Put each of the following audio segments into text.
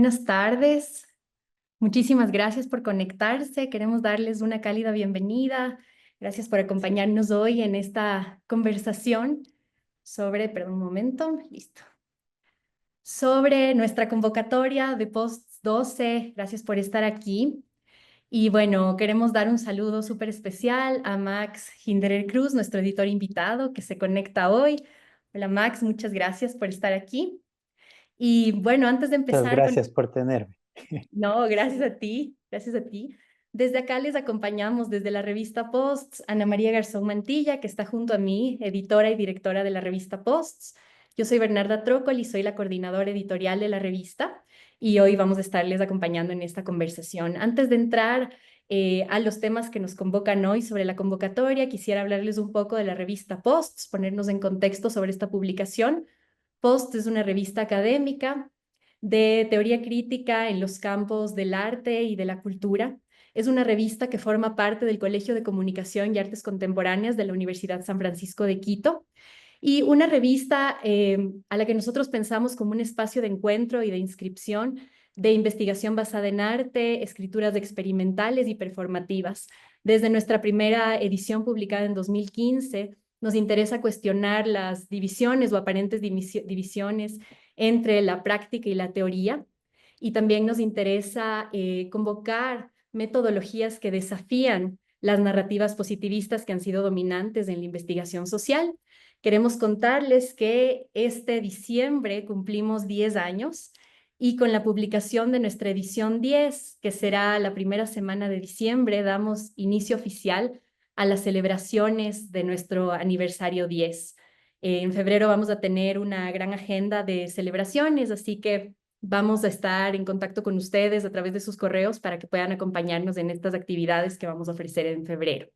Buenas tardes. Muchísimas gracias por conectarse. Queremos darles una cálida bienvenida. Gracias por acompañarnos hoy en esta conversación sobre, perdón un momento, listo, sobre nuestra convocatoria de Post 12. Gracias por estar aquí. Y bueno, queremos dar un saludo súper especial a Max Hinderer Cruz, nuestro editor invitado que se conecta hoy. Hola Max, muchas gracias por estar aquí. Y bueno, antes de Muchas empezar con... gracias por tenerme. No, gracias a ti, gracias a ti. Desde acá les acompañamos desde la revista Posts, Ana María Garzón Mantilla, que está junto a mí, editora y directora de la revista Posts. Yo soy Bernarda Trócoli, soy la coordinadora editorial de la revista y hoy vamos a estarles acompañando en esta conversación. Antes de entrar a los temas que nos convocan hoy sobre la convocatoria, quisiera hablarles un poco de la revista Posts, ponernos en contexto sobre esta publicación. Post es una revista académica de teoría crítica en los campos del arte y de la cultura. Es una revista que forma parte del Colegio de Comunicación y Artes Contemporáneas de la Universidad San Francisco de Quito y una revista a la que nosotros pensamos como un espacio de encuentro y de inscripción de investigación basada en arte, escrituras experimentales y performativas. Desde nuestra primera edición publicada en 2015, nos interesa cuestionar las divisiones o aparentes divisiones entre la práctica y la teoría. Y también nos interesa convocar metodologías que desafían las narrativas positivistas que han sido dominantes en la investigación social. Queremos contarles que este diciembre cumplimos 10 años y con la publicación de nuestra edición 10, que será la primera semana de diciembre, damos inicio oficial a las celebraciones de nuestro aniversario 10. En febrero vamos a tener una gran agenda de celebraciones, así que vamos a estar en contacto con ustedes a través de sus correos para que puedan acompañarnos en estas actividades que vamos a ofrecer en febrero.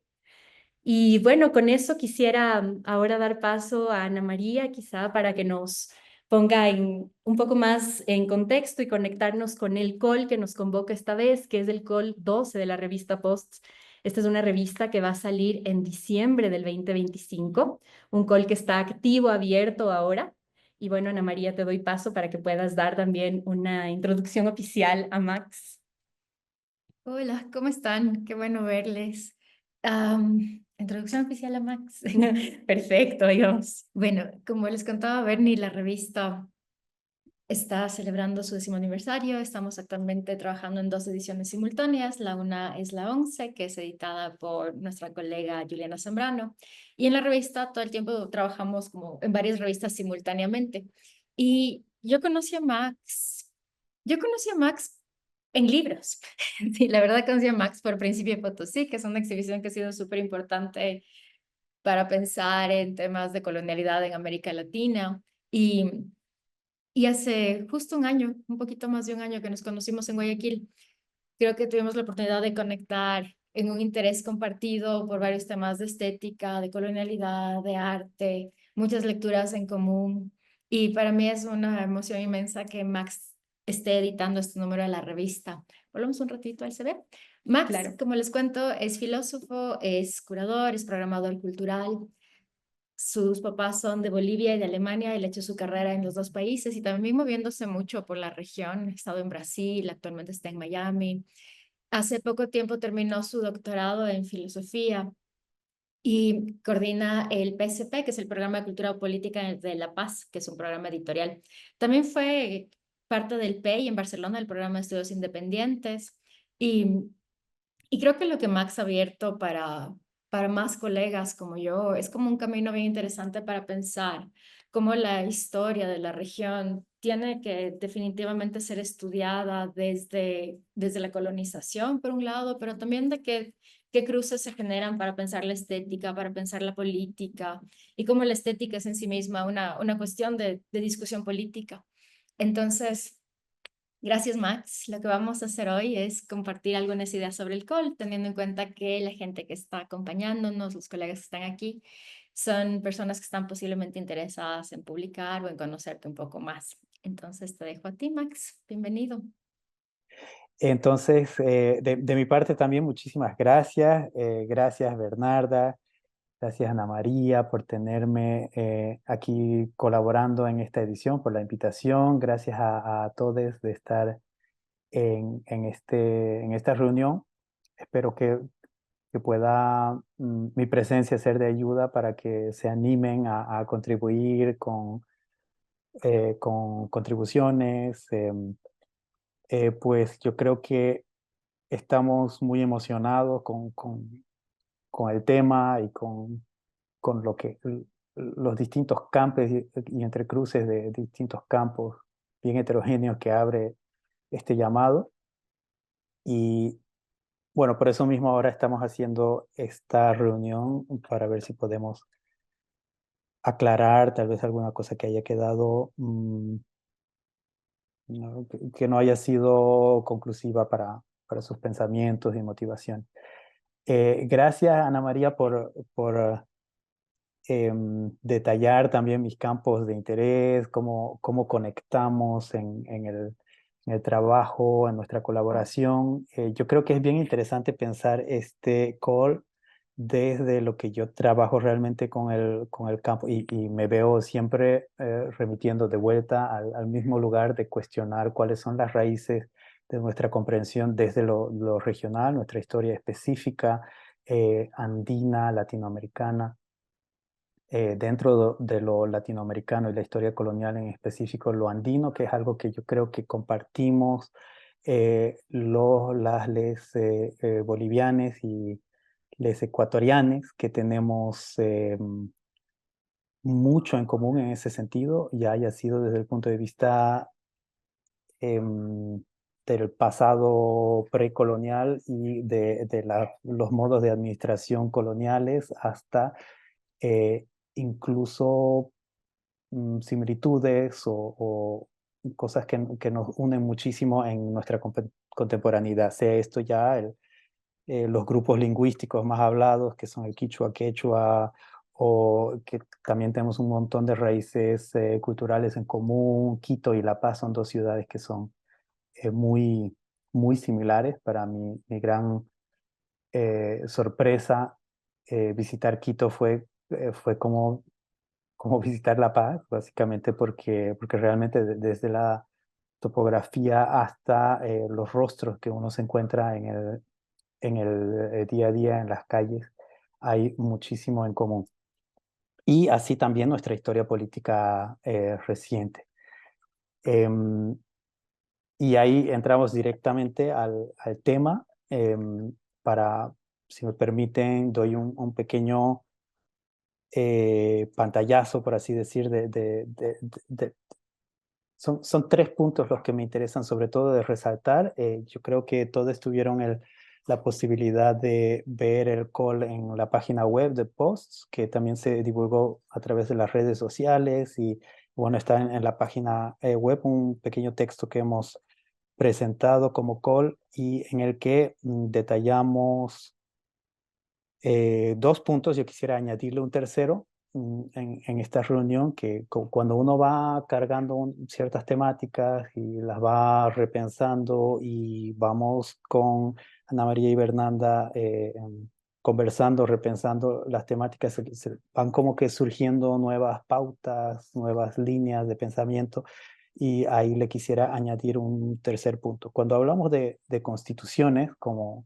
Y bueno, con eso quisiera ahora dar paso a Ana María, quizá para que nos ponga un poco más en contexto y conectarnos con el call que nos convoca esta vez, que es el call 12 de la revista Posts. Esta es una revista que va a salir en diciembre del 2025, un call que está activo, abierto ahora. Y bueno, Ana María, te doy paso para que puedas dar también una introducción oficial a Max. Hola, ¿cómo están? Qué bueno verles. Introducción oficial a Max. Perfecto, Dios. Bueno, como les contaba Bernie, la revista está celebrando su 10º aniversario. Estamos actualmente trabajando en 2 ediciones simultáneas. La una es la 11, que es editada por nuestra colega Juliana Zambrano. Y en la revista todo el tiempo trabajamos como en varias revistas simultáneamente. Y yo conocí a Max en libros. Sí, la verdad conocí a Max por Principio de Potosí, que es una exhibición que ha sido súper importante para pensar en temas de colonialidad en América Latina. Y hace justo un año, un poquito más de un año que nos conocimos en Guayaquil, creo que tuvimos la oportunidad de conectar en un interés compartido por varios temas de estética, de colonialidad, de arte, muchas lecturas en común. Y para mí es una emoción inmensa que Max esté editando este número de la revista. Volvemos un ratito al CV. Max, Claro. como les cuento, es filósofo, es curador, es programador cultural. Sus papás son de Bolivia y de Alemania. Él ha hecho su carrera en los dos países y también moviéndose mucho por la región. Ha estado en Brasil, actualmente está en Miami. Hace poco tiempo terminó su doctorado en filosofía y coordina el PSP, que es el Programa de Cultura Política de La Paz, que es un programa editorial. También fue parte del PEI en Barcelona, el Programa de Estudios Independientes. Y y creo que lo que Max ha abierto para más colegas como yo es como un camino bien interesante para pensar cómo la historia de la región tiene que definitivamente ser estudiada desde la colonización, por un lado, pero también de qué cruces se generan para pensar la estética, para pensar la política, y cómo la estética es en sí misma una cuestión de discusión política. Entonces, gracias, Max. Lo que vamos a hacer hoy es compartir algunas ideas sobre el call, teniendo en cuenta que la gente que está acompañándonos, los colegas que están aquí, son personas que están posiblemente interesadas en publicar o en conocerte un poco más. Entonces te dejo a ti, Max. Bienvenido. Entonces, de mi parte también muchísimas gracias. Gracias, Bernarda. Gracias, Ana María, por tenerme aquí colaborando en esta edición, por la invitación. Gracias a todos de estar en esta reunión. Espero que pueda mi presencia ser de ayuda para que se animen a contribuir con contribuciones. Pues yo creo que estamos muy emocionados con el tema y con los distintos campos y entrecruces de distintos campos bien heterogéneos que abre este llamado. Y bueno, por eso mismo ahora estamos haciendo esta reunión para ver si podemos aclarar tal vez alguna cosa que haya quedado, que no haya sido conclusiva para sus pensamientos y motivación. Gracias, Ana María, por detallar también mis campos de interés, cómo conectamos en el trabajo, en nuestra colaboración. Yo creo que es bien interesante pensar este call desde lo que yo trabajo realmente con el campo y me veo siempre remitiendo de vuelta al mismo lugar de cuestionar cuáles son las raíces de nuestra comprensión desde lo regional, nuestra historia específica, andina, latinoamericana. Dentro de lo latinoamericano y la historia colonial en específico, lo andino, que es algo que yo creo que compartimos les bolivianes y les ecuatorianes, que tenemos mucho en común en ese sentido, ya haya sido desde el punto de vista del pasado precolonial y de los modos de administración coloniales hasta incluso similitudes o cosas que nos unen muchísimo en nuestra contemporaneidad, sea esto ya los grupos lingüísticos más hablados, que son el quichua, quechua, o que también tenemos un montón de raíces culturales en común. Quito y La Paz son dos ciudades que son muy similares. Para mi gran sorpresa, visitar Quito fue como visitar La Paz, básicamente porque realmente desde la topografía hasta los rostros que uno se encuentra en el día a día en las calles, hay muchísimo en común. Y así también nuestra historia política reciente. Y ahí entramos directamente al tema. Para, si me permiten, doy un pequeño pantallazo, por así decir, son tres puntos los que me interesan sobre todo de resaltar. Yo creo que todos tuvieron la posibilidad de ver el call en la página web de Posts, que también se divulgó a través de las redes sociales y bueno, está en la página web un pequeño texto que hemos presentado como call y en el que detallamos dos puntos. Yo quisiera añadirle un tercero en esta reunión, que cuando uno va cargando ciertas temáticas y las va repensando y vamos con Ana María y Bernarda conversando, repensando las temáticas, se van como que surgiendo nuevas pautas, nuevas líneas de pensamiento. Y ahí le quisiera añadir un tercer punto. Cuando hablamos de constituciones, como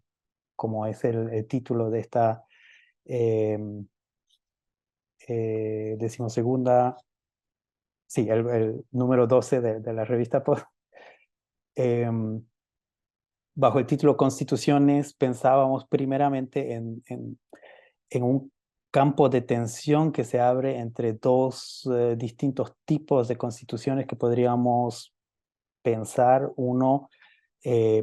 es el título de esta eh, decimosegunda, sí, el número 12 de la revista Post, bajo el título Constituciones, pensábamos primeramente en un campo de tensión que se abre entre dos distintos tipos de constituciones que podríamos pensar. Uno,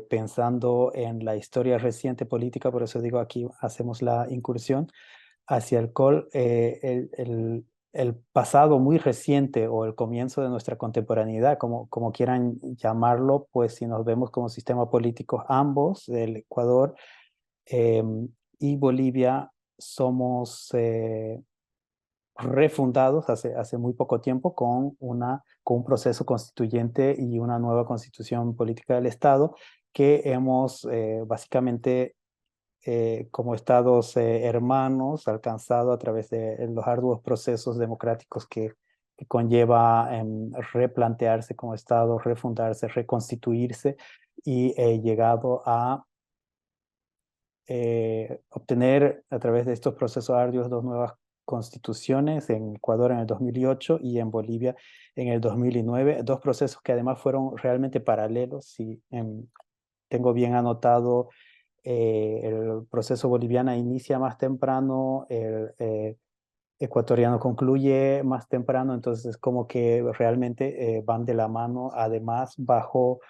pensando en la historia reciente política, por eso digo aquí hacemos la incursión hacia el col, el pasado muy reciente o el comienzo de nuestra contemporaneidad, como quieran llamarlo, pues si nos vemos como sistema político, ambos, el Ecuador y Bolivia, somos refundados hace muy poco tiempo con un proceso constituyente y una nueva constitución política del Estado que hemos básicamente como estados hermanos alcanzado a través de los arduos procesos democráticos que conlleva replantearse como Estado, refundarse, reconstituirse y he llegado a obtener a través de estos procesos arduos 2 nuevas constituciones, en Ecuador en el 2008 y en Bolivia en el 2009, 2 procesos que además fueron realmente paralelos. Si tengo bien anotado, el proceso boliviano inicia más temprano, el ecuatoriano concluye más temprano, entonces como que realmente van de la mano, además bajo,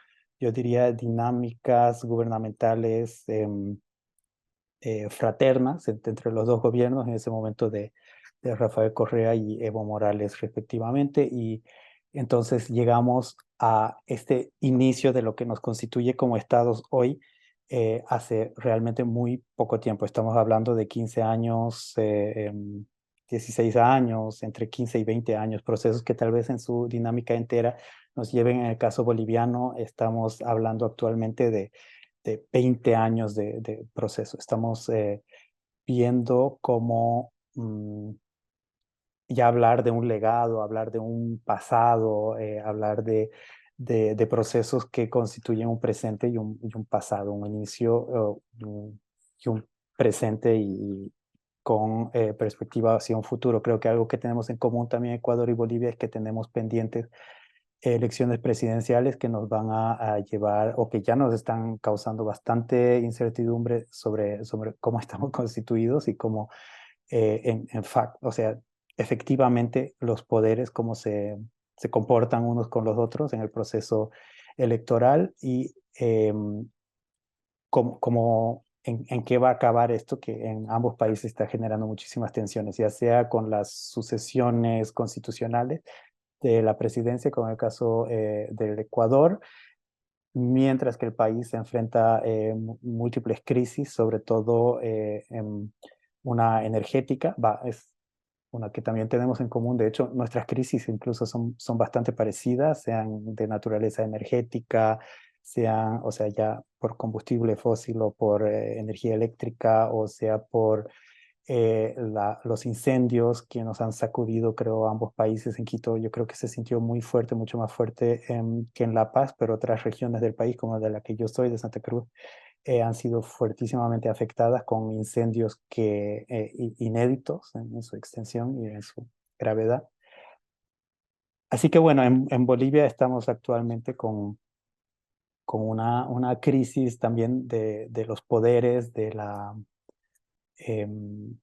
yo diría, dinámicas gubernamentales fraternas entre los 2 gobiernos en ese momento de Rafael Correa y Evo Morales respectivamente, y entonces llegamos a este inicio de lo que nos constituye como estados hoy, hace realmente muy poco tiempo. Estamos hablando de 15 años, 16 años, entre 15 y 20 años, procesos que tal vez en su dinámica entera nos lleven, en el caso boliviano, estamos hablando actualmente de 20 años de proceso. Estamos viendo cómo ya hablar de un legado, hablar de un pasado, hablar de procesos que constituyen un presente y un pasado, un inicio y un presente y con perspectiva hacia un futuro. Creo que algo que tenemos en común también Ecuador y Bolivia es que tenemos pendientes elecciones presidenciales que nos van a llevar o que ya nos están causando bastante incertidumbre sobre cómo estamos constituidos y cómo en fact, o sea, efectivamente los poderes, cómo se comportan unos con los otros en el proceso electoral y en qué va a acabar esto que en ambos países está generando muchísimas tensiones, ya sea con las sucesiones constitucionales de la presidencia, como en el caso del Ecuador, mientras que el país se enfrenta múltiples crisis, sobre todo una energética, es una que también tenemos en común. De hecho, nuestras crisis incluso son bastante parecidas, sean de naturaleza energética, sean, o sea, ya por combustible fósil o por energía eléctrica, o sea por los incendios que nos han sacudido, creo, ambos países. En Quito yo creo que se sintió muy fuerte, mucho más fuerte que en La Paz, pero otras regiones del país, como de la que yo soy, de Santa Cruz, han sido fuertísimamente afectadas con incendios inéditos en su extensión y en su gravedad. Así que bueno, en Bolivia estamos actualmente con una crisis también de los poderes, em,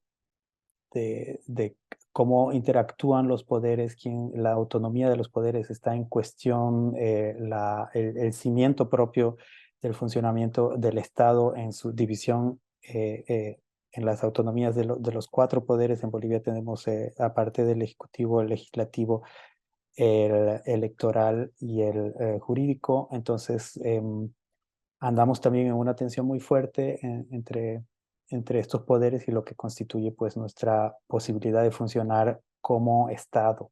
de cómo interactúan los poderes, la autonomía de los poderes está en cuestión, el cimiento propio del funcionamiento del Estado en su división en las autonomías de los 4 poderes. En Bolivia tenemos, aparte del Ejecutivo, el Legislativo, el electoral y el jurídico. Entonces, andamos también en una tensión muy fuerte entre estos poderes y lo que constituye pues nuestra posibilidad de funcionar como Estado.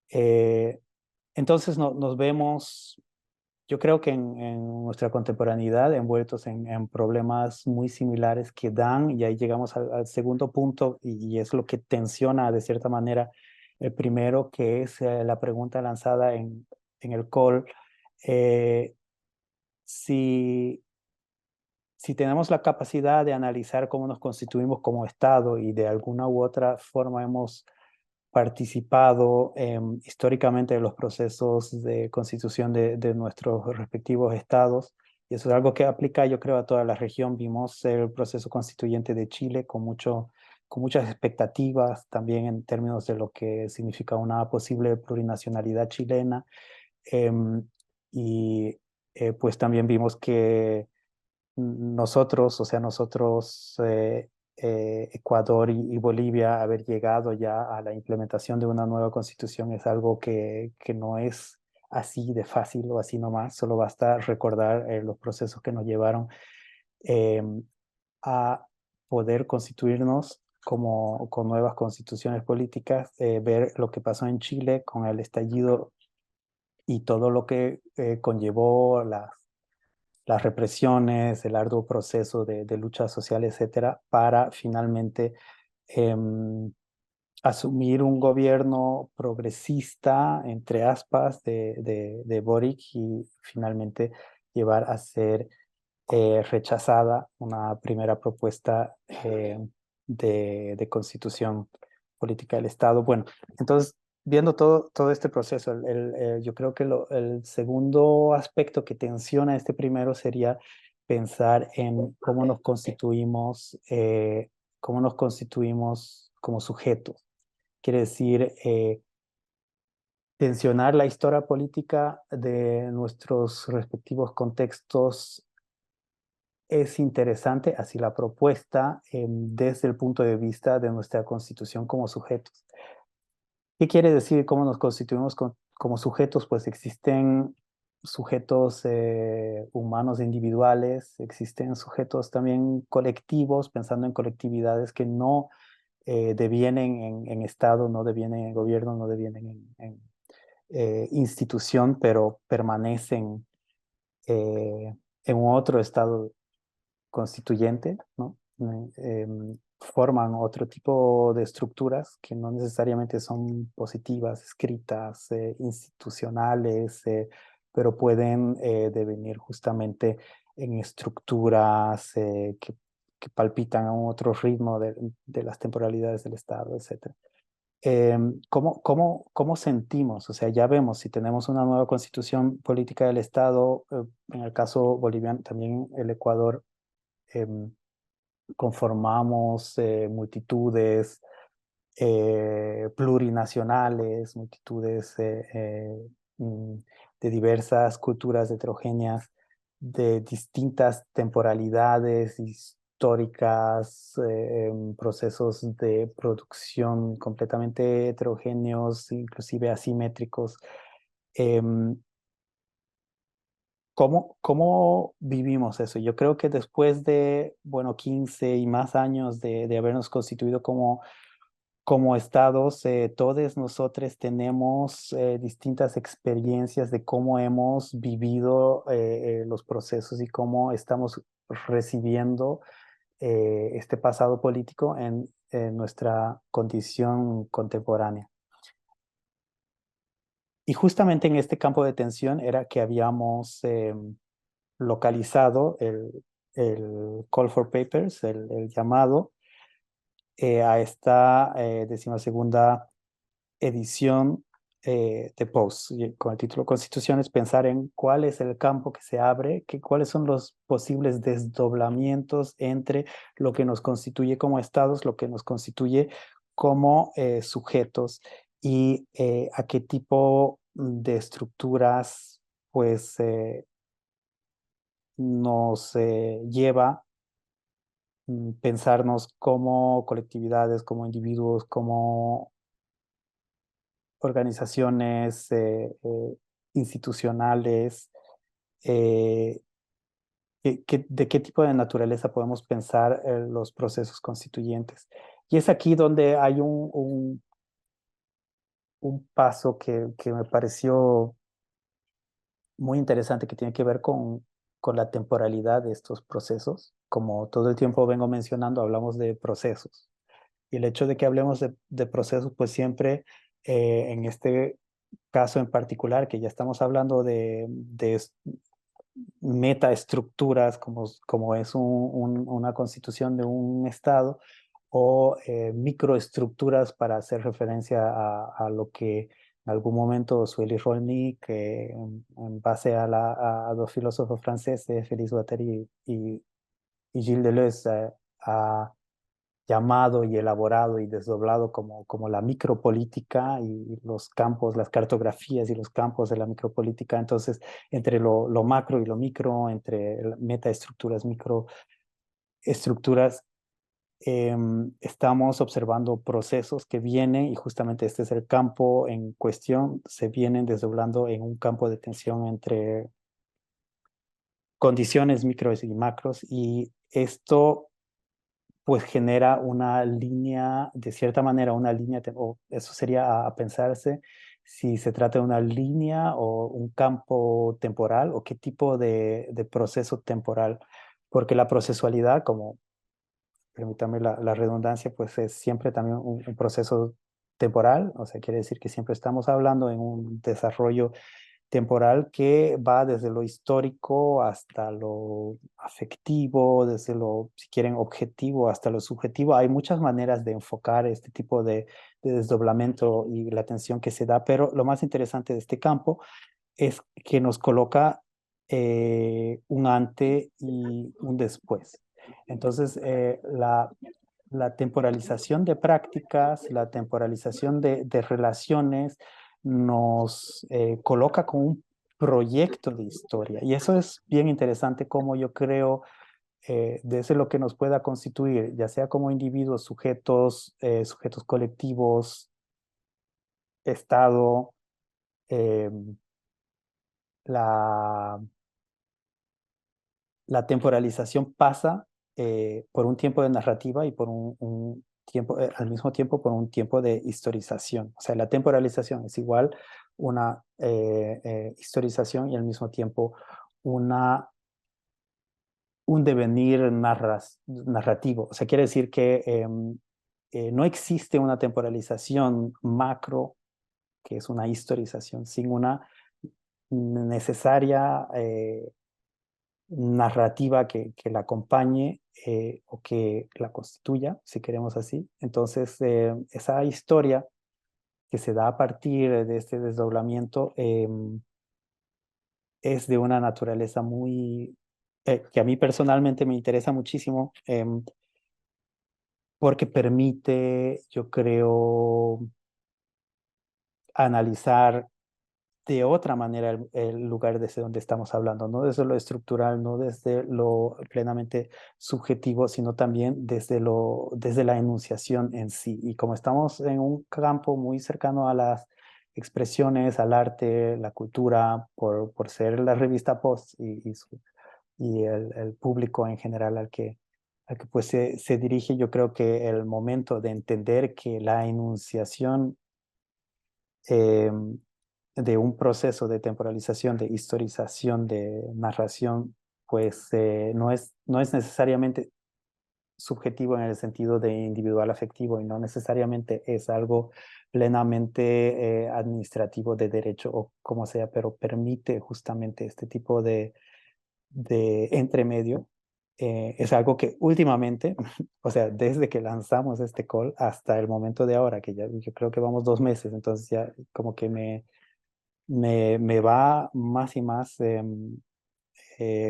Entonces nos vemos, yo creo que en nuestra contemporaneidad, envueltos en problemas muy similares que dan, y ahí llegamos al segundo punto, y es lo que tensiona de cierta manera el primero, que es la pregunta lanzada en el call. eh, si si tenemos la capacidad de analizar cómo nos constituimos como Estado y de alguna u otra forma hemos participado históricamente en los procesos de constitución de nuestros respectivos estados, y eso es algo que aplica, yo creo, a toda la región. Vimos el proceso constituyente de Chile con muchas expectativas, también en términos de lo que significa una posible plurinacionalidad chilena, y pues también vimos que nosotros, o sea, Ecuador y Bolivia, haber llegado ya a la implementación de una nueva constitución es algo que no es así de fácil o así nomás. Solo basta recordar los procesos que nos llevaron eh, a poder constituirnos con nuevas constituciones políticas, ver lo que pasó en Chile con el estallido y todo lo que conllevó las represiones, el arduo proceso de lucha social, etcétera, para finalmente asumir un gobierno progresista, entre aspas, de Boric, y finalmente llevar a ser rechazada una primera propuesta de constitución política del Estado. Bueno, entonces, viendo todo este proceso, yo creo que el segundo aspecto que tensiona este primero sería pensar en cómo nos constituimos como sujetos. Quiere decir, tensionar la historia política de nuestros respectivos contextos es interesante, así la propuesta, desde el punto de vista de nuestra constitución como sujetos. ¿Qué quiere decir cómo nos constituimos como sujetos? Pues existen sujetos humanos individuales, existen sujetos también colectivos, pensando en colectividades que no devienen en Estado, no devienen en gobierno, no devienen en institución, pero permanecen en un otro estado constituyente, ¿no? Forman otro tipo de estructuras que no necesariamente son positivas, escritas, institucionales, pero pueden devenir justamente en estructuras que palpitan a un otro ritmo de las temporalidades del Estado, etc. ¿Cómo sentimos? O sea, ya vemos si tenemos una nueva constitución política del Estado, en el caso boliviano, también el Ecuador, conformamos multitudes plurinacionales, multitudes de diversas culturas heterogéneas, de distintas temporalidades históricas, procesos de producción completamente heterogéneos, inclusive asimétricos. em, ¿Cómo vivimos eso? Yo creo que después de, bueno, 15 y más años de habernos constituido como estados, todos nosotros tenemos distintas experiencias de cómo hemos vivido los procesos y cómo estamos recibiendo este pasado político en nuestra condición contemporánea. Y justamente en este campo de tensión era que habíamos localizado el Call for Papers, el llamado a esta 12ª edición de POST, con el título Constituciones, pensar en cuál es el campo que se abre, cuáles son los posibles desdoblamientos entre lo que nos constituye como estados, lo que nos constituye como sujetos y a qué tipo de estructuras pues nos lleva pensarnos como colectividades, como individuos, como organizaciones institucionales, eh, de qué tipo de naturaleza podemos pensar los procesos constituyentes. Y es aquí donde hay un paso que me pareció muy interesante, que tiene que ver con la temporalidad de estos procesos. Como todo el tiempo vengo mencionando, hablamos de procesos. Y el hecho de que hablemos de procesos, pues siempre en este caso en particular, que ya estamos hablando de metaestructuras, como es una constitución de un Estado, o microestructuras para hacer referencia a lo que en algún momento Sueli Rolnik, en base a dos filósofos franceses, Félix Guattari y Gilles Deleuze, ha llamado y elaborado y desdoblado como la micropolítica y los campos, las cartografías y los campos de la micropolítica. Entonces, entre lo macro y lo micro, entre metaestructuras, microestructuras, estamos observando procesos que vienen, y justamente este es el campo en cuestión, se vienen desdoblando en un campo de tensión entre condiciones micros y macros, y esto pues genera una línea, de cierta manera, una línea, o eso sería a pensarse si se trata de una línea o un campo temporal, o qué tipo de proceso temporal, porque la procesualidad, como permítame la redundancia, pues es siempre también un proceso temporal, o sea, quiere decir que siempre estamos hablando en un desarrollo temporal que va desde lo histórico hasta lo afectivo, desde lo, si quieren, objetivo hasta lo subjetivo. Hay muchas maneras de enfocar este tipo de desdoblamiento y la tensión que se da, pero lo más interesante de este campo es que nos coloca un antes y un después. Entonces, la temporalización de prácticas, la temporalización de relaciones nos coloca con un proyecto de historia. Y eso es bien interesante como yo creo desde lo que nos pueda constituir, ya sea como individuos, sujetos, sujetos colectivos, Estado, eh, la la temporalización pasa por un tiempo de narrativa y por un tiempo, al mismo tiempo por un tiempo de historización. O sea, la temporalización es igual una historización y al mismo tiempo una, un devenir narrativo. O sea, quiere decir que no existe una temporalización macro, que es una historización, sin una necesaria narrativa que la acompañe o que la constituya, si queremos así. Entonces, esa historia que se da a partir de este desdoblamiento es de una naturaleza muy, que a mí personalmente me interesa muchísimo porque permite, yo creo, analizar de otra manera el lugar desde donde estamos hablando, no desde lo estructural, no desde lo plenamente subjetivo, sino también desde la enunciación en sí. Y como estamos en un campo muy cercano a las expresiones, al arte, la cultura, por ser la revista Post y el público en general al que pues se dirige, yo creo que el momento de entender que la enunciación eh, de un proceso de temporalización, de historización, de narración, pues no es necesariamente subjetivo en el sentido de individual afectivo y no necesariamente es algo plenamente administrativo de derecho o como sea, pero permite justamente este tipo de entremedio. Es algo que últimamente, o sea, desde que lanzamos este call hasta el momento de ahora, que ya yo creo que vamos 2 meses, entonces ya como que me va más y más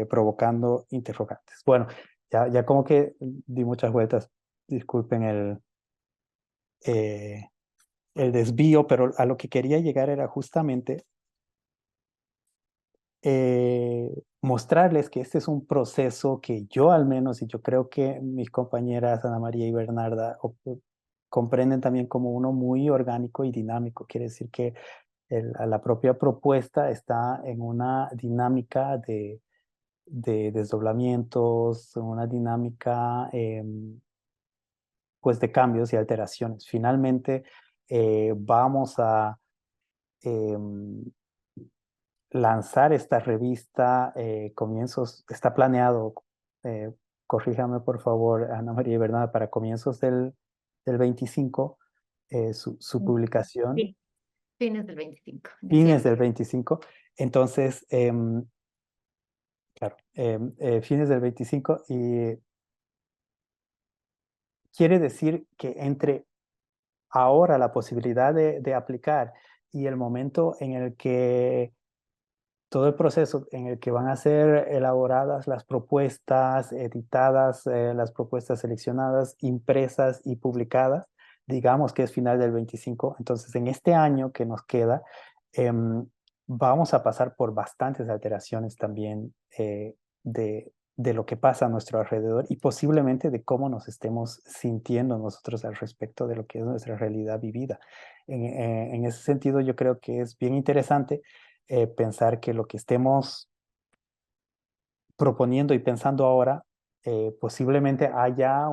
provocando interrogantes. Bueno, ya como que di muchas vueltas, disculpen eh, el desvío, pero a lo que quería llegar era justamente mostrarles que este es un proceso que yo al menos, y yo creo que mis compañeras Ana María y Bernarda comprenden también como uno muy orgánico y dinámico. Quiere decir que la propia propuesta está en una dinámica de desdoblamientos, una dinámica pues de cambios y alteraciones. Finalmente vamos a lanzar esta revista comienzos, está planeado, eh, corríjame por favor Ana María y Bernarda, para comienzos del 25, su publicación, Sí, fines del 25, fines diciembre. del 25. Entonces, claro, fines del 25 y quiere decir que entre ahora la posibilidad de aplicar y el momento en el que todo el proceso en el que van a ser elaboradas las propuestas, editadas, las propuestas seleccionadas, impresas y publicadas, digamos que es final del 25. Entonces, en este año que nos queda, vamos a pasar por bastantes alteraciones también de lo que pasa a nuestro alrededor y posiblemente de cómo nos estemos sintiendo nosotros al respecto de lo que es nuestra realidad vivida. En ese sentido, yo creo que es bien interesante pensar que lo que estemos proponiendo y pensando ahora, posiblemente haya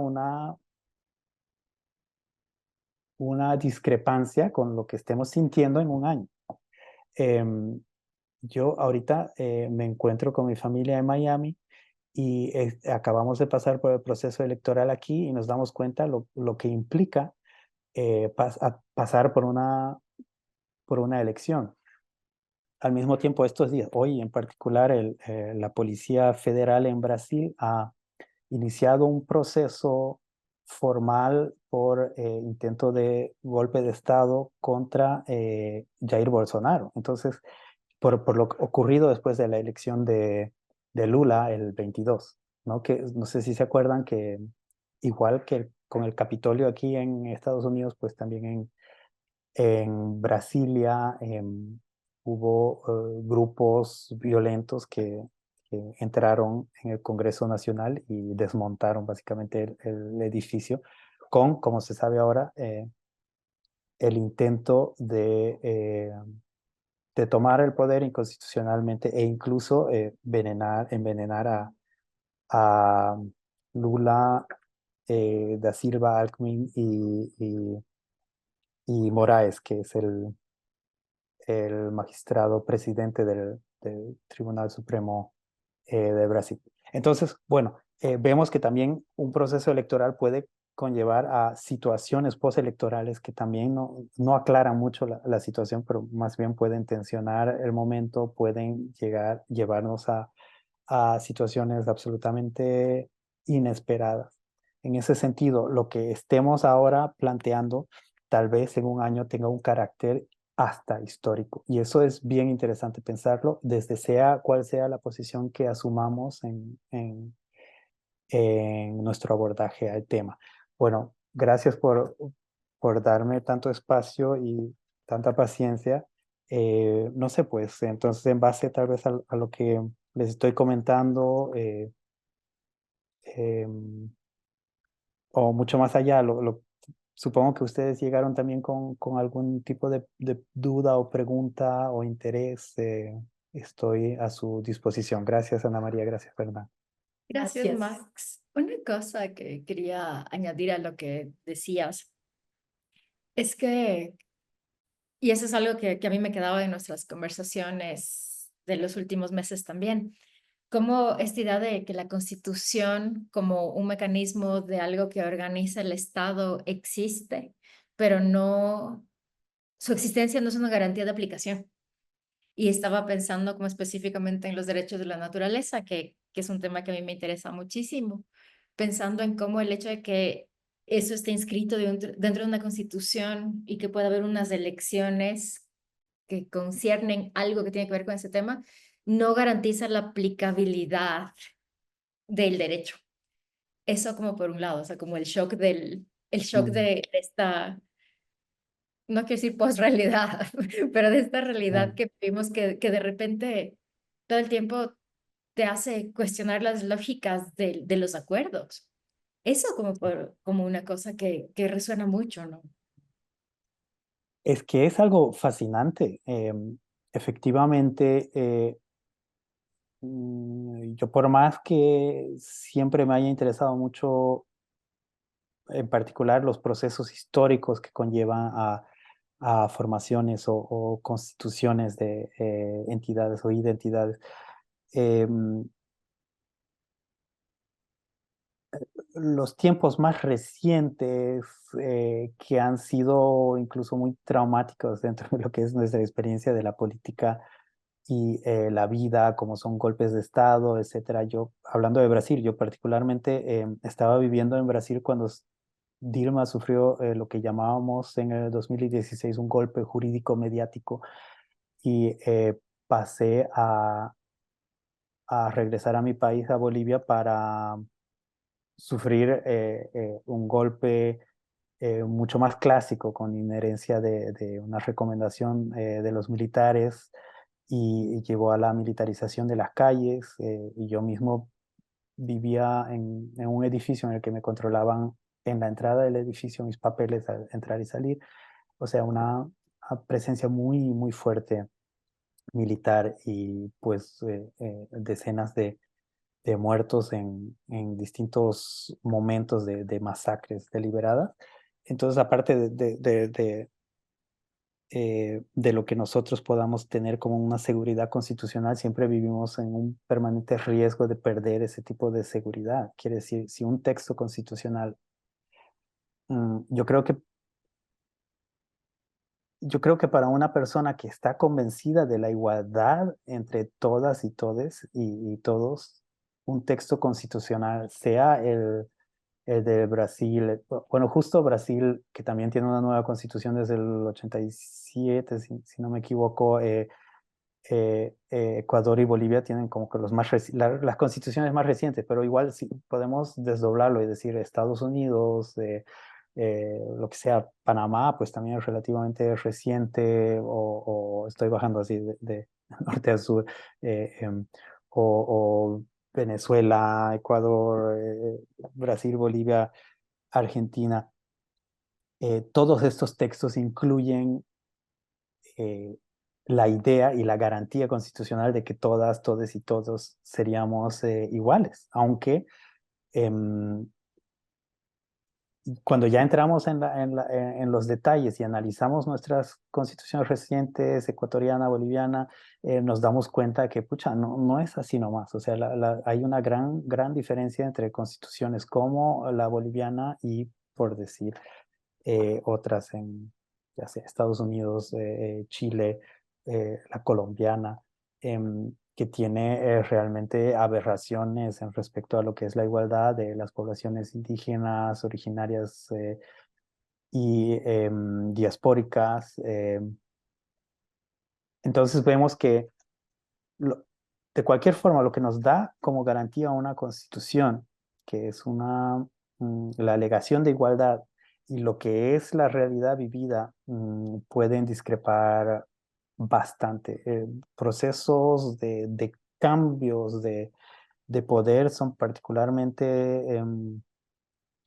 una discrepancia con lo que estemos sintiendo en un año. Em, yo ahorita me encuentro con mi familia en Miami y acabamos de pasar por el proceso electoral aquí y nos damos cuenta lo que implica pasar por una elección. al mismo tiempo estos días, hoy en particular, la Policía Federal en Brasil ha iniciado un proceso formal por intento de golpe de Estado contra Jair Bolsonaro. Entonces, por lo ocurrido después de la elección de Lula el 22, ¿no? Que no sé si se acuerdan que igual que con el Capitolio aquí en Estados Unidos, pues también en Brasilia hubo grupos violentos que entraron en el Congreso Nacional y desmontaron básicamente el edificio con, como se sabe ahora, el intento de tomar el poder inconstitucionalmente e incluso envenenar a Lula da Silva, Alckmin y Moraes, que es el magistrado presidente del Tribunal Supremo de Brasil. Entonces, bueno, vemos que también un proceso electoral puede conllevar a situaciones postelectorales que también no aclaran mucho la situación, pero más bien pueden tensionar el momento, pueden llevarnos a situaciones absolutamente inesperadas. En ese sentido, lo que estemos ahora planteando, tal vez en un año tenga un carácter hasta histórico. Y eso es bien interesante pensarlo, desde sea cual sea la posición que asumamos en nuestro abordaje al tema. Bueno, gracias por darme tanto espacio y tanta paciencia. No sé, pues entonces en base tal vez a lo que les estoy comentando, o mucho más allá, supongo que ustedes llegaron también con algún tipo de duda o pregunta o interés. Estoy a su disposición. Gracias, Ana María. Gracias, Fernanda. Gracias, Max. Una cosa que quería añadir a lo que decías es que, y eso es algo que a mí me quedaba en nuestras conversaciones de los últimos meses también, como esta idea de que la Constitución como un mecanismo de algo que organiza el Estado existe, pero no, su existencia no es una garantía de aplicación. Y estaba pensando como específicamente en los derechos de la naturaleza, que es un tema que a mí me interesa muchísimo, pensando en cómo el hecho de que eso esté inscrito dentro de una constitución y que pueda haber unas elecciones que conciernen algo que tiene que ver con ese tema, no garantiza la aplicabilidad del derecho. Eso como por un lado, o sea, como el shock de esta, no quiero decir post-realidad, pero de esta realidad Mm. que vimos que de repente todo el tiempo te hace cuestionar las lógicas de los acuerdos. Eso como una cosa que resuena mucho, ¿no? Es que es algo fascinante. Efectivamente, yo por más que siempre me haya interesado mucho, en particular los procesos históricos que conllevan a formaciones o constituciones de entidades o identidades, em, los tiempos más recientes que han sido incluso muy traumáticos dentro de lo que es nuestra experiencia de la política y la vida, como son golpes de Estado, etcétera. Yo, hablando de Brasil, yo particularmente estaba viviendo en Brasil cuando Dilma sufrió lo que llamábamos en el 2016 un golpe jurídico mediático y pasé a regresar a mi país, a Bolivia, para sufrir un golpe mucho más clásico con inherencia de una recomendación de los militares y llevó a la militarización de las calles y yo mismo vivía en un edificio en el que me controlaban en la entrada del edificio mis papeles al entrar y salir. O sea, una presencia muy, muy fuerte militar y pues decenas de muertos en distintos momentos de masacres deliberadas. Entonces, aparte de lo que nosotros podamos tener como una seguridad constitucional, siempre vivimos en un permanente riesgo de perder ese tipo de seguridad. Quiere decir, si un texto constitucional, yo creo que yo creo que para una persona que está convencida de la igualdad entre todas y todes y todos, un texto constitucional, sea el de Brasil, bueno, justo Brasil, que también tiene una nueva constitución desde el 87, si no me equivoco, Ecuador y Bolivia tienen como que las constituciones más recientes, pero igual sí podemos desdoblarlo y decir Estados Unidos, lo que sea, Panamá, pues también es relativamente reciente, o estoy bajando así de norte a sur, o Venezuela, Ecuador, Brasil, Bolivia, Argentina. Todos estos textos incluyen eh, la idea y la garantía constitucional de que todas, todes y todos seríamos iguales, aunque cuando ya entramos en los detalles y analizamos nuestras constituciones recientes, ecuatoriana, boliviana, nos damos cuenta que, pucha, no es así nomás. O sea, hay una gran diferencia entre constituciones como la boliviana y, por decir, otras ya sea Estados Unidos, Chile, la colombiana, que tiene realmente aberraciones en respecto a lo que es la igualdad de las poblaciones indígenas, originarias y diaspóricas. Entonces vemos que de cualquier forma lo que nos da como garantía una constitución, que es la alegación de igualdad, y lo que es la realidad vivida, pueden discrepar bastante. Procesos de cambios de poder son particularmente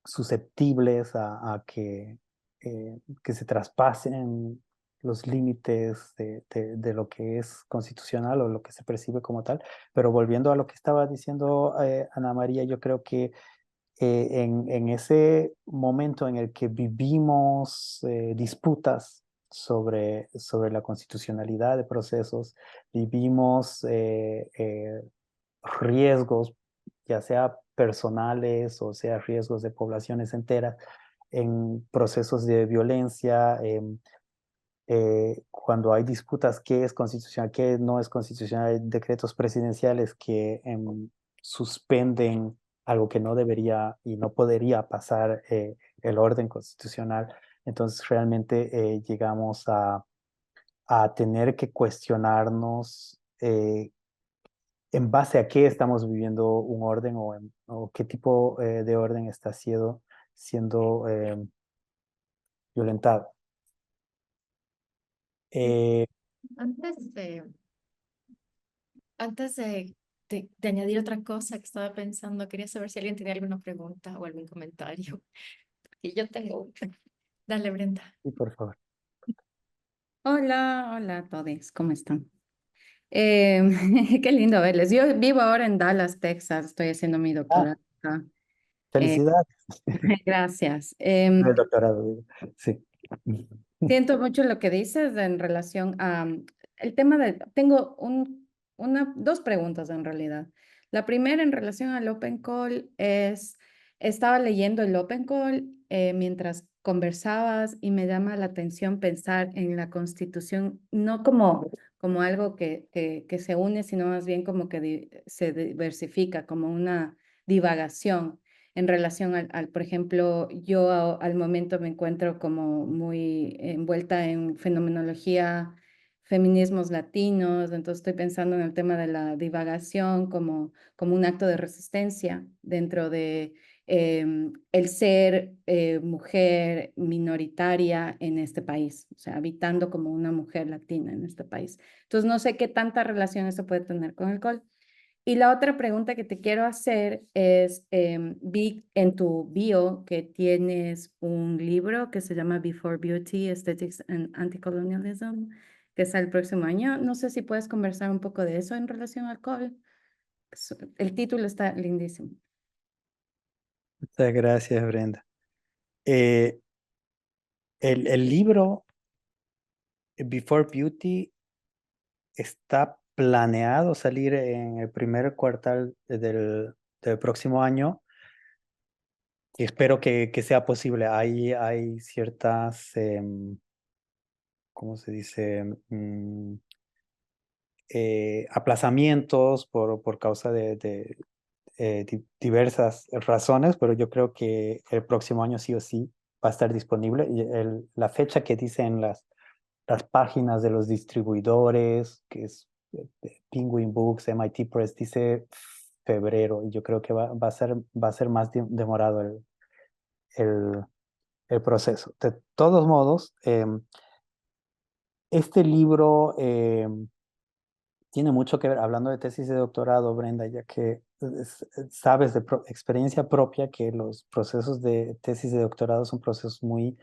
susceptibles a que se traspasen los límites de lo que es constitucional o lo que se percibe como tal. Pero volviendo a lo que estaba diciendo Ana María, yo creo que en ese momento en el que vivimos disputas sobre la constitucionalidad de procesos, vivimos riesgos, ya sea personales o sea riesgos de poblaciones enteras, en procesos de violencia, cuando hay disputas qué es constitucional, qué no es constitucional, hay decretos presidenciales que suspenden algo que no debería y no podría pasar el orden constitucional. Entonces realmente llegamos a tener que cuestionarnos en base a qué estamos viviendo un orden o qué tipo de orden está siendo violentado. Eh, Antes de, antes de añadir otra cosa que estaba pensando, quería saber si alguien tenía alguna pregunta o algún comentario. Y yo tengo una. Dale, Brenda. sí, por favor. Hola, hola a todos, ¿cómo están? Qué lindo verles. Yo vivo ahora en Dallas, Texas, estoy haciendo mi Ah, doctorado acá. Eh, felicidades. gracias. El doctorado, digo. Sí. Siento mucho lo que dices en relación a el tema de, tengo dos preguntas en realidad. La primera en relación al Open Call es, estaba leyendo el Open Call mientras conversabas y me llama la atención pensar en la Constitución, no como algo que se une, sino más bien como que se diversifica, como una divagación en relación por ejemplo, yo al momento me encuentro como muy envuelta en fenomenología, feminismos latinos, entonces estoy pensando en el tema de la divagación como un acto de resistencia dentro de el ser mujer minoritaria en este país, o sea, habitando como una mujer latina en este país. Entonces, no sé qué tanta relación eso puede tener con el COL. Y la otra pregunta que te quiero hacer es, vi en tu bio que tienes un libro que se llama Before Beauty, Aesthetics and Anti-Colonialism, que sale el próximo año. No sé si puedes conversar un poco de eso en relación al COVID. El título está lindísimo. Muchas gracias, Brenda. Eh, el libro Before Beauty está planeado salir en el primer cuartal del próximo año. Espero que sea posible. Hay ciertas ¿cómo se dice? Aplazamientos por causa de diversas razones, pero yo creo que el próximo año sí o sí va a estar disponible. Y la fecha que dicen las páginas de los distribuidores, que es Penguin Books, MIT Press, dice febrero, y yo creo que va a ser más demorado el, el proceso. De todos modos, este libro tiene mucho que ver, hablando de tesis de doctorado, Brenda, ya que sabes de experiencia propia que los procesos de tesis de doctorado son procesos muy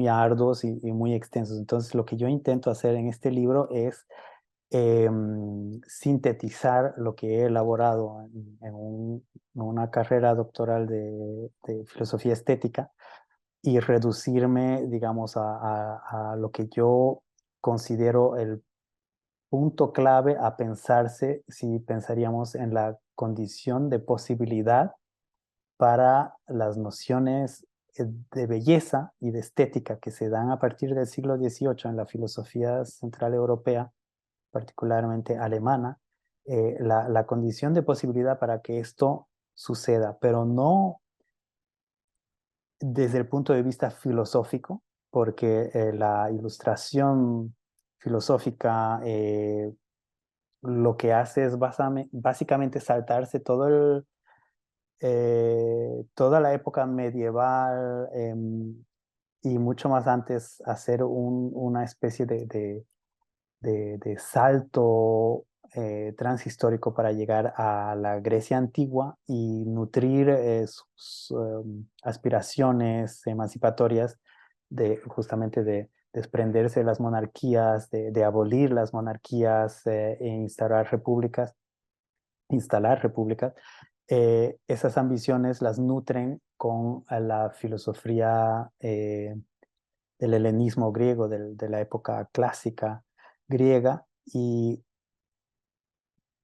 arduos y muy extensos. Entonces, lo que yo intento hacer en este libro es sintetizar lo que he elaborado en una carrera doctoral de filosofía estética y reducirme, digamos, a lo que yo considero el punto clave a pensarse si pensaríamos en la condición de posibilidad para las nociones de belleza y de estética que se dan a partir del siglo XVIII en la filosofía central europea, particularmente alemana, la condición de posibilidad para que esto suceda, pero no desde el punto de vista filosófico, porque la ilustración filosófica lo que hace es básicamente saltarse toda la época medieval y mucho más antes hacer una especie de salto transhistórico para llegar a la Grecia antigua y nutrir sus aspiraciones emancipatorias justamente de desprenderse de las monarquías, de abolir las monarquías e instalar repúblicas. Esas ambiciones las nutren con la filosofía del helenismo griego, de la época clásica griega, y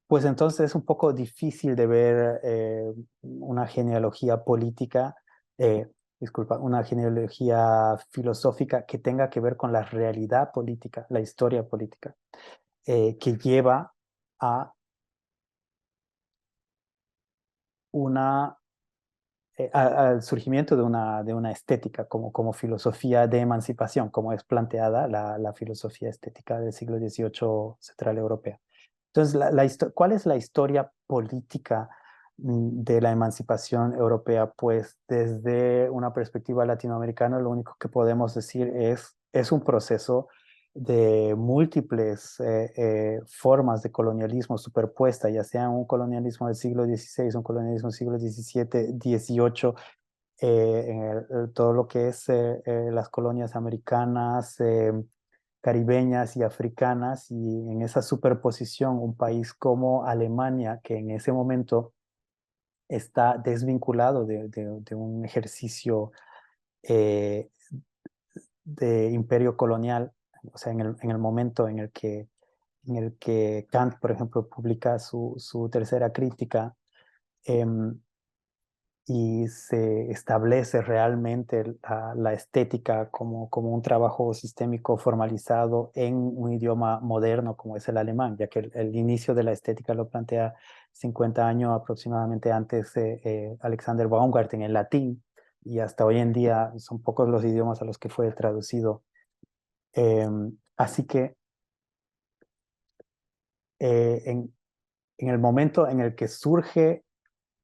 pues entonces es un poco difícil de ver una genealogía política, una genealogía filosófica que tenga que ver con la realidad política, la historia política, que lleva a al surgimiento de una estética como filosofía de emancipación, como es planteada la filosofía estética del siglo XVIII central europea. Entonces, ¿cuál es la historia política de la emancipación europea? Pues desde una perspectiva latinoamericana, lo único que podemos decir es un proceso de múltiples formas de colonialismo superpuesta, ya sea un colonialismo del siglo XVI, un colonialismo del siglo XVII, XVIII, todo lo que es las colonias americanas, caribeñas y africanas, y en esa superposición un país como Alemania, que en ese momento está desvinculado de un ejercicio de imperio colonial, o sea, en el momento en el que Kant, por ejemplo, publica su tercera crítica, y se establece realmente la estética como un trabajo sistémico formalizado en un idioma moderno como es el alemán, ya que el inicio de la estética lo plantea 50 años aproximadamente antes Alexander Baumgarten en latín, y hasta hoy en día son pocos los idiomas a los que fue traducido. Así que en el momento en el que surge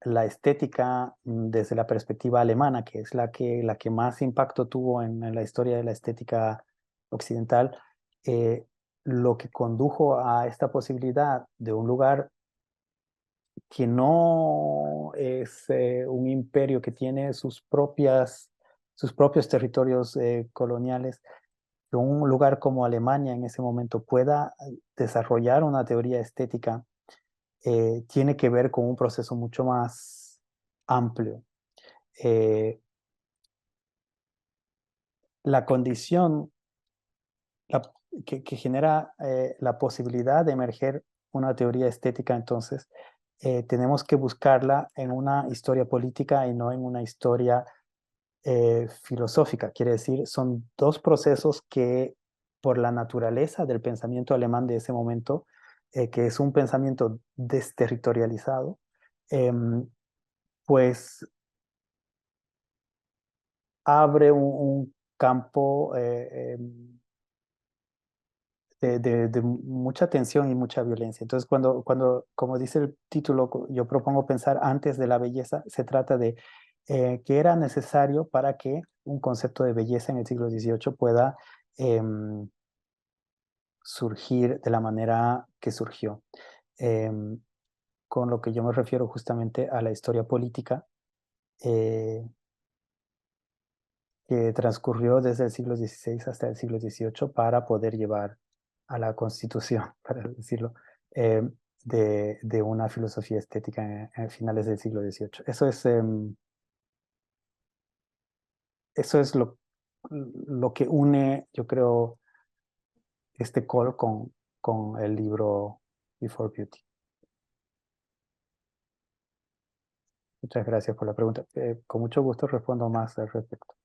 la estética desde la perspectiva alemana, que es la que más impacto tuvo en la historia de la estética occidental, lo que condujo a esta posibilidad de un lugar que no es un imperio, que tiene sus propios territorios coloniales, que un lugar como Alemania en ese momento pueda desarrollar una teoría estética tiene que ver con un proceso mucho más amplio. La condición que genera la posibilidad de emerger una teoría estética, entonces, tenemos que buscarla en una historia política y no en una historia filosófica. Quiere decir, son dos procesos que por la naturaleza del pensamiento alemán de ese momento, que es un pensamiento desterritorializado, pues abre un campo de mucha tensión y mucha violencia. Entonces, como dice el título, yo propongo pensar antes de la belleza, se trata de que era necesario para que un concepto de belleza en el siglo XVIII pueda surgir de la manera que surgió. Con lo que yo me refiero justamente a la historia política que transcurrió desde el siglo XVI hasta el siglo XVIII para poder llevar a la constitución, para decirlo, de una filosofía estética en finales del siglo XVIII. Eso es lo que une, yo creo, este call con el libro Before Beauty. Muchas gracias por la pregunta. Con mucho gusto respondo más al respecto.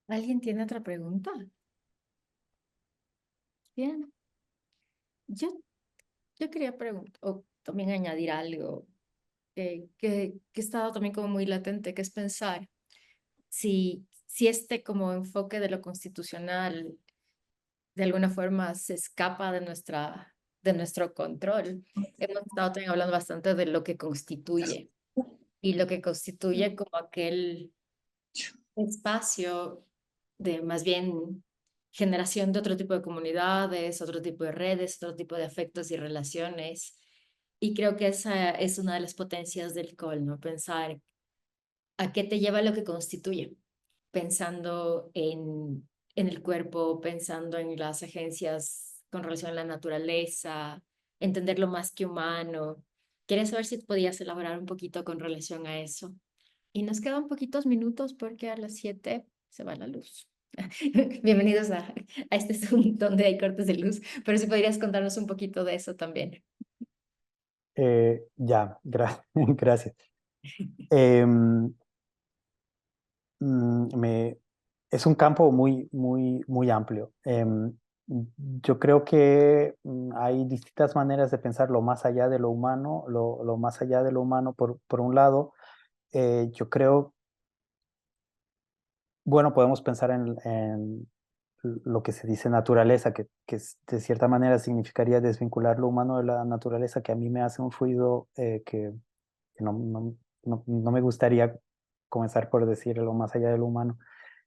¿Alguien tiene otra pregunta? Bien. Yo quería preguntar, o también añadir algo que he estado también como muy latente, que es pensar si este como enfoque de lo constitucional de alguna forma se escapa de nuestro control. Hemos estado también hablando bastante de lo que constituye y lo que constituye como aquel espacio de más bien generación de otro tipo de comunidades, otro tipo de redes, otro tipo de afectos y relaciones. Y creo que esa es una de las potencias del COL, ¿no? Pensar a qué te lleva lo que constituye, pensando en el cuerpo, pensando en las agencias con relación a la naturaleza, entender lo más que humano. Quería saber si podías elaborar un poquito con relación a eso. Y nos quedan poquitos minutos porque a las 7 se va la luz. Bienvenidos a este Zoom donde hay cortes de luz, pero si podrías contarnos un poquito de eso también. Gracias. Es un campo muy amplio. Yo creo que hay distintas maneras de pensar lo más allá de lo humano, lo más allá de lo humano. Por un lado, yo creo, bueno, podemos pensar en lo que se dice naturaleza, que de cierta manera significaría desvincular lo humano de la naturaleza, que a mí me hace un ruido que no me gustaría comenzar por decir lo más allá de lo humano,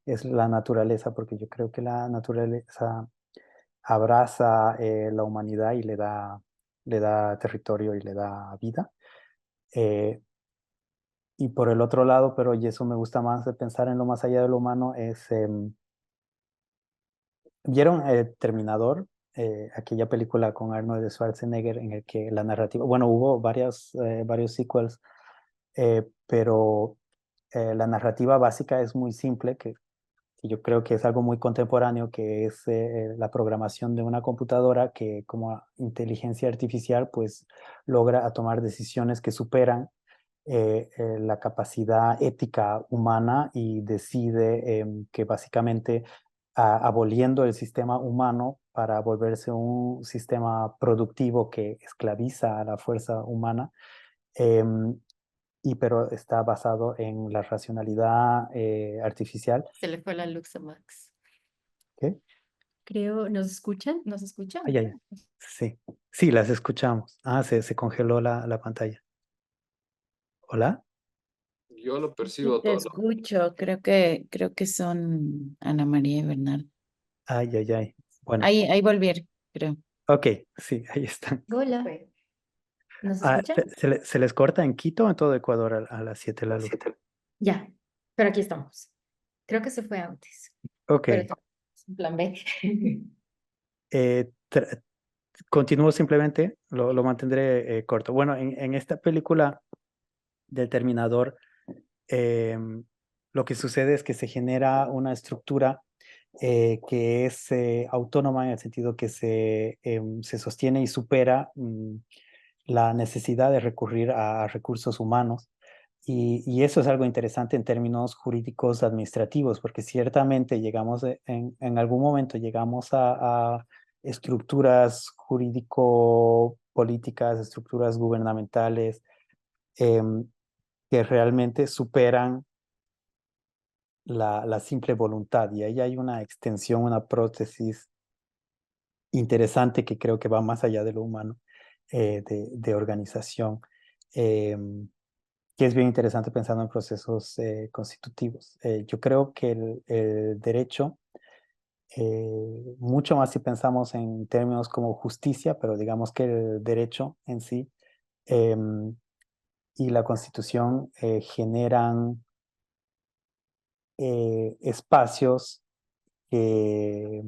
es la naturaleza, porque yo creo que la naturaleza abraza la humanidad y le da territorio y le da vida. Y por el otro lado, pero y eso me gusta más de pensar en lo más allá de lo humano, es, ¿vieron Terminator? Aquella película con Arnold Schwarzenegger en el que la narrativa, bueno, hubo varios sequels, pero la narrativa básica es muy simple, que yo creo que es algo muy contemporáneo, que es la programación de una computadora que como inteligencia artificial pues logra tomar decisiones que superan la capacidad ética humana y decide que básicamente aboliendo el sistema humano para volverse un sistema productivo que esclaviza a la fuerza humana, pero está basado en la racionalidad artificial. Se le fue la luz a Max. ¿Qué? Creo, ¿nos escuchan? ¿Nos escuchan? Ay. Sí, las escuchamos. Se congeló la pantalla. ¿Hola? Yo lo percibo Te todo. escucho, creo que son Ana María y Bernal. Ay. Bueno, Ahí volvieron, creo. ok, sí, ahí están. Hola. ¿Nos escuchan? ¿Se les corta en Quito o en todo Ecuador a las 7 la luz? Ya, pero aquí estamos. Creo que se fue antes, Ok, pero es un plan B. continúo simplemente, lo mantendré corto. Bueno, en esta película del Terminador, lo que sucede es que se genera una estructura que es autónoma en el sentido que se sostiene y supera la necesidad de recurrir a recursos humanos Y eso es algo interesante en términos jurídicos administrativos, porque ciertamente llegamos en algún momento llegamos a estructuras jurídico-políticas, estructuras gubernamentales que realmente superan la simple voluntad. Y ahí hay una extensión, una prótesis interesante que creo que va más allá de lo humano, de organización. Que es bien interesante pensando en procesos constitutivos. Yo creo que el derecho, mucho más si pensamos en términos como justicia, pero digamos que el derecho en sí y la constitución generan espacios que,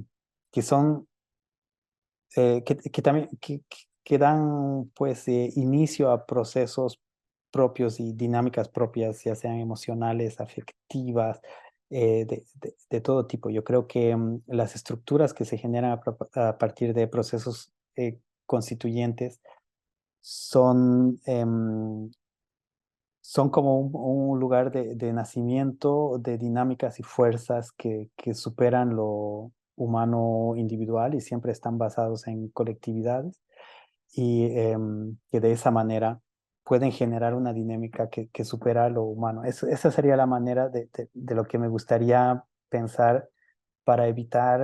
que son, que también, que dan pues inicio a procesos propios y dinámicas propias, ya sean emocionales, afectivas, de todo tipo. Yo creo que las estructuras que se generan a partir de procesos constituyentes son, son como un lugar de nacimiento de dinámicas y fuerzas que superan lo humano individual y siempre están basados en colectividades y que de esa manera pueden generar una dinámica que supera lo humano. Esa sería la manera de lo que me gustaría pensar para evitar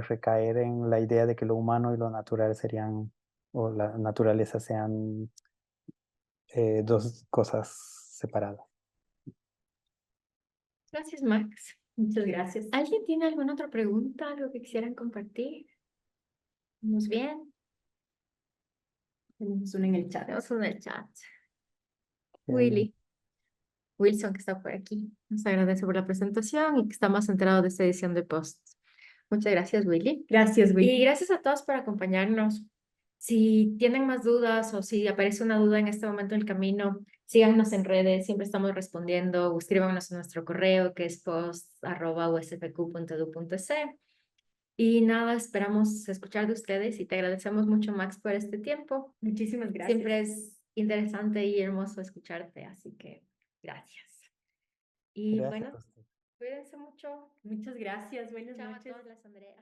recaer en la idea de que lo humano y lo natural serían, o la naturaleza sean dos cosas separadas. Gracias, Max. Muchas gracias. ¿Alguien tiene alguna otra pregunta, algo que quisieran compartir? ¿Vamos bien? Tenemos una en el chat. Tenemos uno en el chat. Eh, Willy. Wilson, que está por aquí. Nos agradece por la presentación y que está más enterado de esta edición de Posts. Muchas gracias, Willy. Gracias, Y Will. gracias a todos por acompañarnos. Si tienen más dudas o si aparece una duda en este momento en el camino, síganos en redes, siempre estamos respondiendo, o escríbanos en nuestro correo que es post@usfq.edu.es. Y nada, esperamos escuchar de ustedes y te agradecemos mucho, Max, por este tiempo. Muchísimas gracias. Siempre es interesante y hermoso escucharte, así que gracias. Y Gracias bueno, a usted. cuídense mucho. Muchas gracias. Buenas Chao a noches. todas las Andrea.